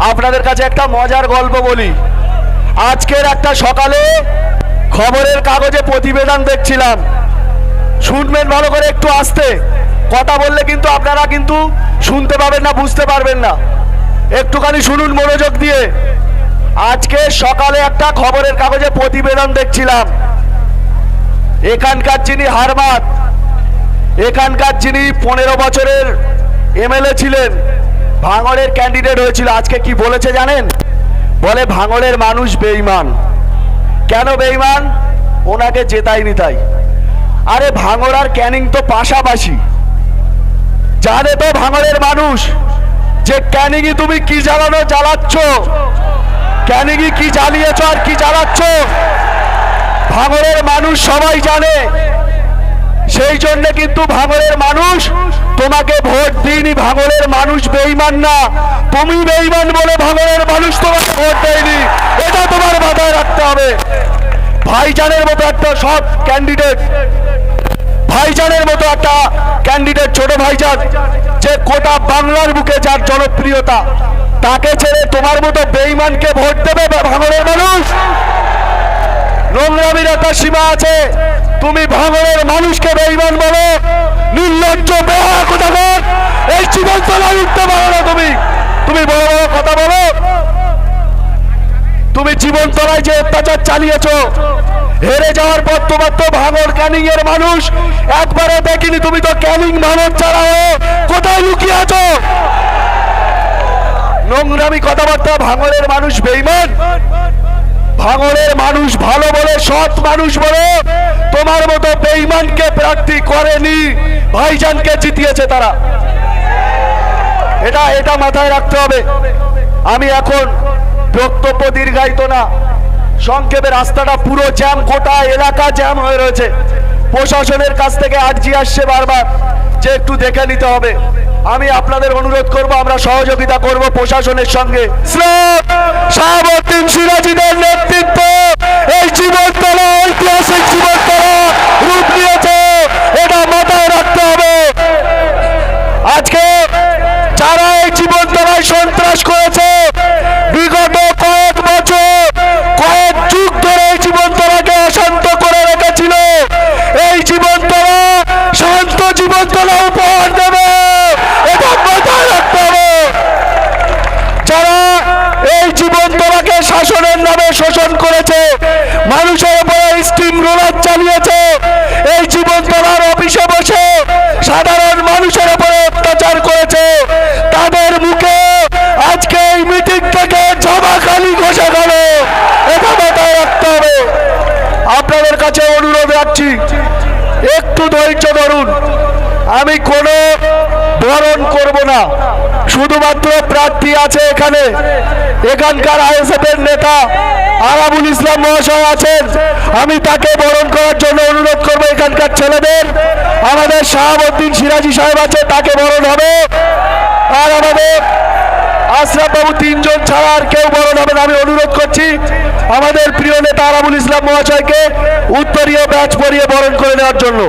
আপনাদের কাছে একটা মজার গল্প বলি। আজকের একটা সকালে খবরের কাগজে প্রতিবেদন দেখছিলাম, শুনবেন ভালো করে, একটু আস্তে কথা বললে কিন্তু আপনারা কিন্তু শুনতে পাবেন না, বুঝতে পারবেন না, একটুখানি শুনুন মনোযোগ দিয়ে। আজকে সকালে একটা খবরের কাগজে প্রতিবেদন দেখছিলাম, এখানকার যিনি হারমাত, এখানকার যিনি 15 বছরের এমএলএ ছিলেন, ভাঙড়ের ক্যান্ডিডেট হয়েছিল, আজকে কি বলেছে জানেন? বলে ভাঙড়ের মানুষ বেঈমান। কেন বেঈমান? ওনাকে জেতায়নি তাই। আরে ভাঙড় আর ক্যানিং তো পাশাপাশি, জানে তো ভাঙড়ের মানুষ যে ক্যানিংই তুমি কি জ্বালাচ্ছ, ক্যানিংই কি জ্বালিয়েছ আর কি জ্বালাচ্ছ, ভাঙড়ের মানুষ সবাই জানে। সেই জন্য কিন্তু ভাঙড়ের মানুষ তোমাকে ভোট দিইনি। ভাঙড়ের মানুষ বেঈমান না, তুমি বেঈমান বলে ভাঙড়ের মানুষ তোমাকে ভোট দেয়নি, এটা তোমার মাথায় রাখতে হবে। ভাইজানের মতো একটা সব ক্যান্ডিডেট, ভাইজানের মতো একটা ক্যান্ডিডেট, ছোট ভাইজান, যে গোটা বাংলার বুকে যার জনপ্রিয়তা, তাকে ছেড়ে তোমার মতো বেঈমানকে ভোট দেবে ভাঙড়ের মানুষ? নোংরামির একটা সীমা আছে। তুমি ভাঙড়ের মানুষকে বেঈমান বলো, নির্লজ্জ বেহায়া কোথাকার, এই জীবনতলায় উঠতে পারো না তুমি। তুমি বড় বড় কথা বলো, তুমি জীবনতলায় যে অত্যাচার চালিয়েছ, হেরে যাওয়ার পর তোমার তো ভাঙড় ক্যানিং এর মানুষ একবারও দেখিনি। তুমি তো ক্যানিং ভাঙড় ছাড়াও কোথায় লুকিয়ে আছো? নোংরামি কথাবার্তা। ভাঙড়ের মানুষ বেঈমান, ভাঙড়ের মানুষ ভালো বলে, সৎ মানুষ বলে তোমার মতো বেঈমানকে প্রার্থী করেনি, ভাইজানকে জিতিয়েছে তারা। এটা মাথায় রাখতে হবে। আমি এখন বক্তব্য দীর্ঘায়িত না, সংক্ষেপে, রাস্তাটা পুরো জ্যাম, গোটা এলাকা জ্যাম হয়ে রয়েছে। প্রশাসনের কাছ থেকে আর্জি আসছে বারবার যে একটু দেখে নিতে হবে। আমি আপনাদের অনুরোধ করব, আমরা সহযোগিতা করব প্রশাসনের সঙ্গে। শাহাবুদ্দিন সিরাজীদের নেতৃত্বে এই জীবনতলা, ঐতিহাসিক জীবনতলা রূপ নিয়েছে, এটা মাথায় রাখতে হবে। আজকে যারা এই জীবনতলায় সন্ত্রাস করেছে, বিগত কয়েক বছর, কয়েক যুগ ধরে এই জীবনতলাকে অশান্ত করে রেখেছিল, এই জীবনতলা শান্ত জীবনতলা উপহার দেবে, এটা মাথায় রাখতে হবে। যারা এই জীবনতলাকে শাসনের নামে শোষণ করেছে, মানুষের উপরে স্টিম রোলার চালিয়েছে, এই জীবনতলার অফিসে বসে সাধারণ মানুষের উপরে অত্যাচার করেছে, তাদের মুখে আজকে এই মিটিং থেকে জমাখালি ঘোষা গেল, এটা মাথায় রাখতে হবে। আপনাদের কাছে অনুরোধ রাখছি, একটু ধৈর্য ধরুন। আমি কোনো বরণ করব না, শুধুমাত্র প্রার্থী আছে এখানে, এখানকার আইএসএফ এর নেতা আরাবুল ইসলাম মহাশয় আছেন, আমি তাকে বরণ করার জন্য অনুরোধ করব। এখানকার ছেলেদের, আমাদের শাহাবুদ্দিন সিরাজি সাহেব আছে, তাকে বরণ হবে, আর আমাদের আশরাফ বাবু, 3 জন ছাড়া আর কেউ বরণ হবে না। আমি অনুরোধ করছি আমাদের প্রিয় নেতা আরাবুল ইসলাম মহাশয়কে উত্তরীয় ব্যাচ পরিয়ে বরণ করে নেওয়ার জন্য।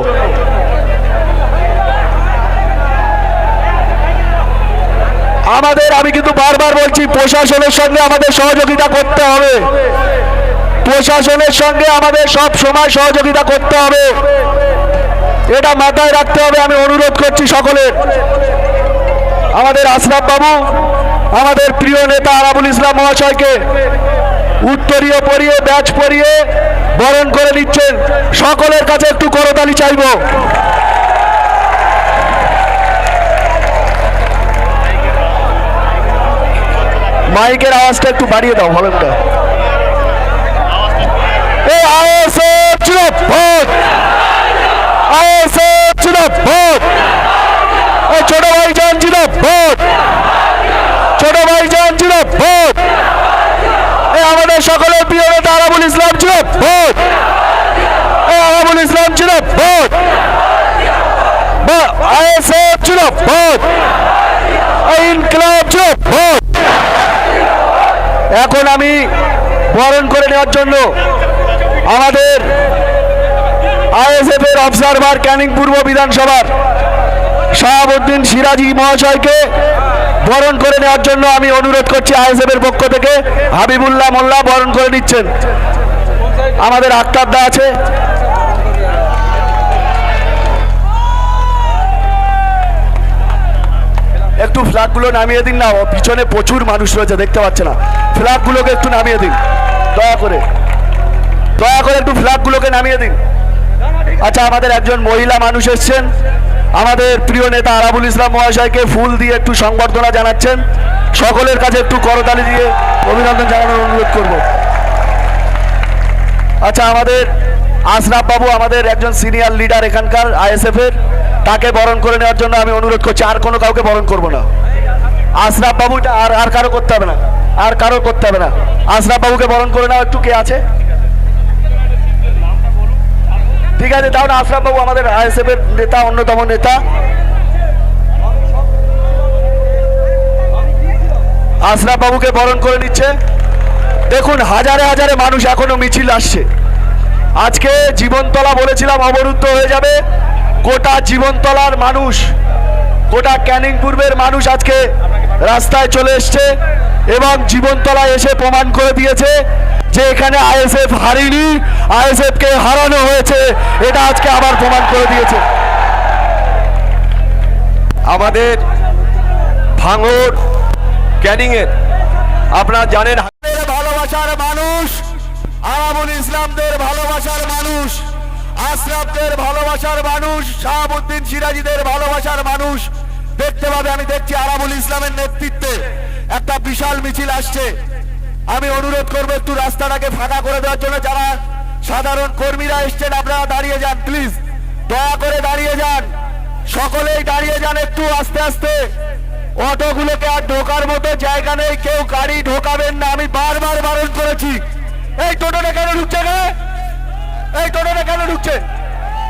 আমি কিন্তু বারবার বলছি, প্রশাসনের সঙ্গে আমাদের সহযোগিতা করতে হবে, প্রশাসনের সঙ্গে আমাদের সব সময় সহযোগিতা করতে হবে, এটা মাথায় রাখতে হবে। আমি অনুরোধ করছি সকলের, আমাদের আশরাফ বাবু, আমাদের প্রিয় নেতা আরাবুল ইসলাম মহাশয়কে উত্তরীয় পরিয়ে, ব্যাচ পরিয়ে বরণ করে নিচ্ছেন। সকলের কাছে একটু করতালি চাইব। মাইকের আওয়াজটা একটু বাড়িয়ে দাও, ভলনটা। এই আইএসএফ জিন্দাবাদ, আইএসএফ জিন্দাবাদ, এই ছোট ভাইজান জিন্দাবাদ, ছোট ভাইজান জিন্দাবাদ, এই আমাদের সকলের প্রিয় নেতা আরাবুল ইসলাম জিন্দাবাদ, এই আরাবুল ইসলাম জিন্দাবাদ, আইএসএফ জিন্দাবাদ, এই ইনকিলাব জিন্দাবাদ। এখন আমি বরণ করে নেওয়ার জন্য আমাদের আইএসএফ এর অবজারভার, ক্যানিং পূর্ব বিধানসভার শাহাবুদ্দিন সিরাজি মহাশয়কে বরণ করে নেওয়ার জন্য আমি অনুরোধ করছি আইএসএফ এর পক্ষ থেকে হাবিবুল্লাহ মোল্লা বরণ করে নিচ্ছেন। আমাদের আক্তার দা আছে, একটু ফ্ল্যাগ গুলো নামিয়ে দিন না, পিছনে প্রচুর মানুষ রয়েছে দেখতে পাচ্ছে না, ফ্ল্যাগ গুলোকে একটু নামিয়ে দিন দয়া করে, দয়া করে একটু ফ্ল্যাগ গুলোকে নামিয়ে দিন। আচ্ছা, আমাদের একজন মহিলা মানুষ এসছেন, আমাদের প্রিয় নেতা আরাবুল ইসলাম মহাশয়কে ফুল দিয়ে একটু সংবর্ধনা জানাচ্ছেন। সকলের কাছে একটু করতালি দিয়ে অভিনন্দন জানানোর অনুরোধ করব। আচ্ছা, আমাদের আশরাফ বাবু আমাদের একজন সিনিয়র লিডার এখানকার আইএসএফ এর, তাকে বরণ করে নেওয়ার জন্য আমি অনুরোধ করছি। আর কোনো কাউকে বরণ করব না, আশরাফ বাবুটা আর কারো করতে হবে না, আর কারো করতে হবে না, আশরাফ বাবুকে বরণ করে নেওয়া। একটু কে আছে? ঠিক আছে, তাহলে আশরাফ বাবু আমাদের আইএসএফ এর নেতা, অন্যতম নেতা। আশরাফ বাবুকে বরণ করে নিচ্ছে। দেখুন, হাজারে হাজারে মানুষ এখনো মিছিল আসছে। আজকে জীবনতলা বলেছিলাম অবরুদ্ধ হয়ে যাবে, গোটা জীবনতলার মানুষ, গোটা ক্যানিং পূর্বের মানুষ আজকে রাস্তায় চলে এসছে এবং জীবনতলায় এসে প্রমাণ করে দিয়েছে যে এখানে আইএসএফ হারিনি, আইএসএফ কে হারানো হয়েছে, এটা আজকে আবার প্রমাণ করে দিয়েছে। আমাদের ভাঙড় ক্যানিং এর আপনারা জানেন ভালোবাসার মানুষ, আরাবুল ইসলামদের ভালোবাসার মানুষ, আশরাফদের ভালোবাসার মানুষ, শাহাবুদ্দিন সিরাজীদের ভালোবাসার মানুষ দেখতে পাবে। আমি দেখছি আরাবুল ইসলামের নেতৃত্বে একটা বিশাল মিছিল আসছে। আমি অনুরোধ করবো একটু রাস্তাটাকে ফাঁকা করে দেওয়ার জন্য। যারা সাধারণ কর্মীরা এসছেন আপনারা দাঁড়িয়ে যান, প্লিজ দয়া করে দাঁড়িয়ে যান, সকলেই দাঁড়িয়ে যান একটু আস্তে আস্তে। অটোগুলোকে আর ঢোকার মতো জায়গা নেই, কেউ গাড়ি ঢোকাবেন না, আমি বারবার বারণ করেছি। এই টোটোটা কেন ঢুকছে না? এই টোটোটা কেন ঢুকছে?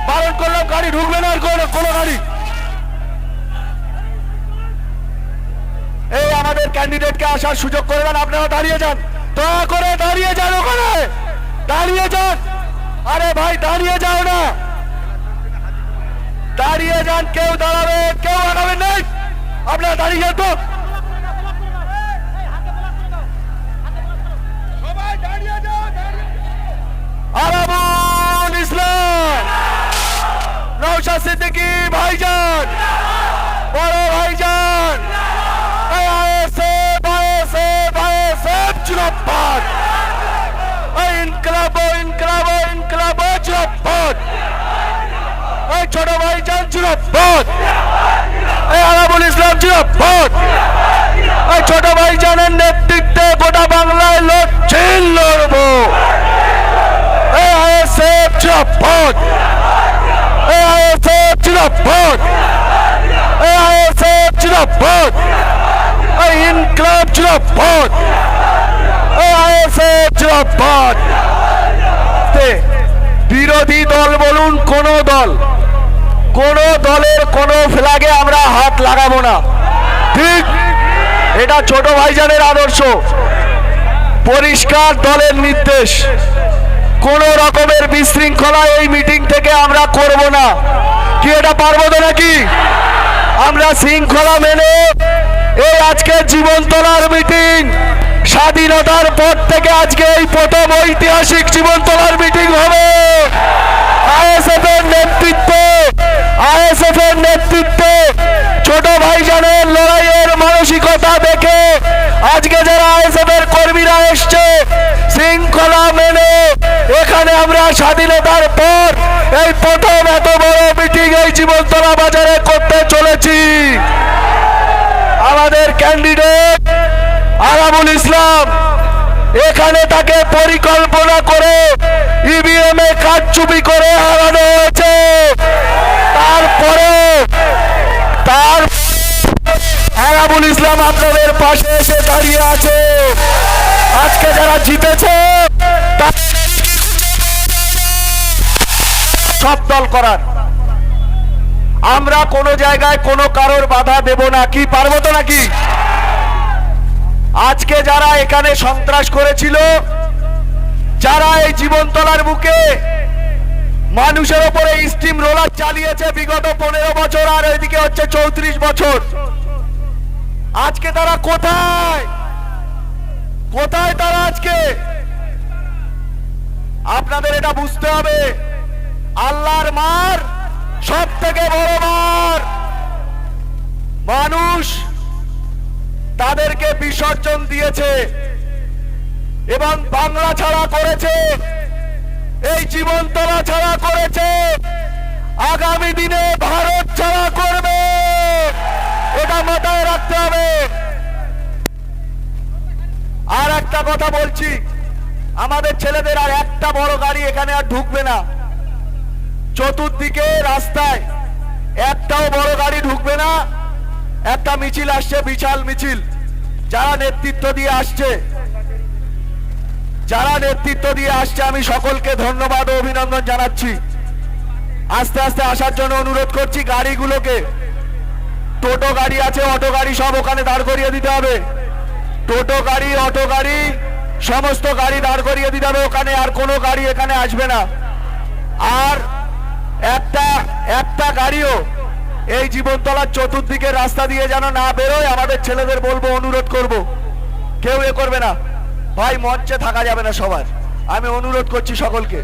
বারণ করলাম, গাড়ি ঢুকবে না আর কোনো গাড়ি। এই আমাদের ক্যান্ডিডেটকে আসার সুযোগ করে দেন, আপনারা দাঁড়িয়ে যান, দয়া করে দাঁড়িয়ে যান, ওখানে দাঁড়িয়ে যান। আরে ভাই দাঁড়িয়ে যাও না, দাঁড়িয়ে যান, কেউ দাঁড়াবে, কেউ আগাবেন নাই, আপনারা দাঁড়িয়ে যান তো। আরাবুল ইসলাম, নওশাদ সিদ্দিকী ভাইজান, বড় ভাইজান, জিন্দাবাদ, ইনকলাব ইনকলাব ইনকলাব জিন্দাবাদ, ছোট ভাইজান জিন্দাবাদ, আরাবুল ইসলাম জিন্দাবাদ, ছোট ভাইজানের নেতৃত্বে গোটা বাংলায় লড়বো। আইএসএফ জিন্দাবাদ, আইএসএফ জিন্দাবাদ, আইএসএফ জিন্দাবাদ, ইনকলাব জিন্দাবাদ, আইএসএফ জিন্দাবাদ। বিরোধী দল বলুন, কোন দল, কোন দলের কোন ফ্ল্যাগে আমরা হাত লাগাবো না, ঠিক? এটা ছোট ভাইজানের আদর্শ, পরিষ্কার দলের নির্দেশ। কোন রকমের বিশৃঙ্খলা এই মিটিং থেকে আমরা করব না। কি এটা পারবো তো নাকি? আমরা শৃঙ্খলা মেনে এই আজকে জীবনতলার মিটিং, স্বাধীনতার পর থেকে আজকে এই প্রথম ঐতিহাসিক জীবনতলার মিটিং হবে। আইএসএফ এর নেতৃত্বে, আইএসএফ এর নেতৃত্বে ছোট ভাইজানের লড়াইয়ের মানসিকতা দেখে আজকে যারা আইএসএফ এর কর্মীরা এসছে শৃঙ্খলা মেনে, এখানে আমরা স্বাধীনতার পর এই প্রথম এত বড় মিটিং এই জীবনতলা বাজারে করতে চলেছি। আমাদের ক্যান্ডিডেট আরাবুল ইসলাম, এখানে তাকে পরিকল্পনা করে ইভিএম এ কারচুপি করে হারানো হয়েছে। তারপরে আরাবুল ইসলাম আপনাদের পাশে এসে দাঁড়িয়ে আছে। আজকে যারা জিতেছে সব দল করার, আমরা কোনো জায়গায় কোনো কারোর বাধা দেব না। কি পারবো তো নাকি? আজকে যারা এখানে সন্ত্রাস করেছিল, যারা এই জীবনতলার বুকে মানুষের উপরে স্টিম রোলার চালিয়েছে বিগত 15 বছর, আর এদিকে হচ্ছে 34 বছর, আজকে তারা কোথায় কোথায় তারা আজকে? আপনাদের এটা বুঝতে হবে, আল্লাহর মার সব থেকে বড় মার। মানুষ তাদেরকে বিসর্জন দিয়েছে এবং বাংলা ছাড়া করেছে, এই জীবনতলা ছাড়া করেছে, আগামী দিনে ভারত ছাড়া করবে, এটা মাথায় রাখতে হবে। আর একটা কথা বলছি, আমাদের ছেলেদের আর একটা বড় গাড়ি এখানে আর ঢুকবে না। চতুর্দিকে রাস্তায় একটাও বড় গাড়ি ঢুকবে না। একটা মিছিল আসছে, বিশাল মিছিল, যারা নেতৃত্ব দিয়ে আসছে, আমি সকলকে ধন্যবাদ ও অভিনন্দন জানাচ্ছি। আস্তে আস্তে আসার জন্য অনুরোধ করছি। গাড়িগুলোকে, টোটো গাড়ি আছে, অটো গাড়ি সব ওখানে দাঁড় করিয়ে দিতে হবে। টোটো গাড়ি, অটো গাড়ি, সমস্ত গাড়ি দাঁড় করিয়ে দিতে হবে ওখানে। আর কোনো গাড়ি এখানে আসবে না। আর একটা গাড়িও এই জীবনতলার চতুর্দিকে রাস্তা দিয়ে যেন না বেরোয়। আমাদের ছেলেদের বলবো, অনুরোধ করব, কেউ এ করবে না। ভাই, মঞ্চে থাকা যাবে না সবার, আমি অনুরোধ করছি সকলকে।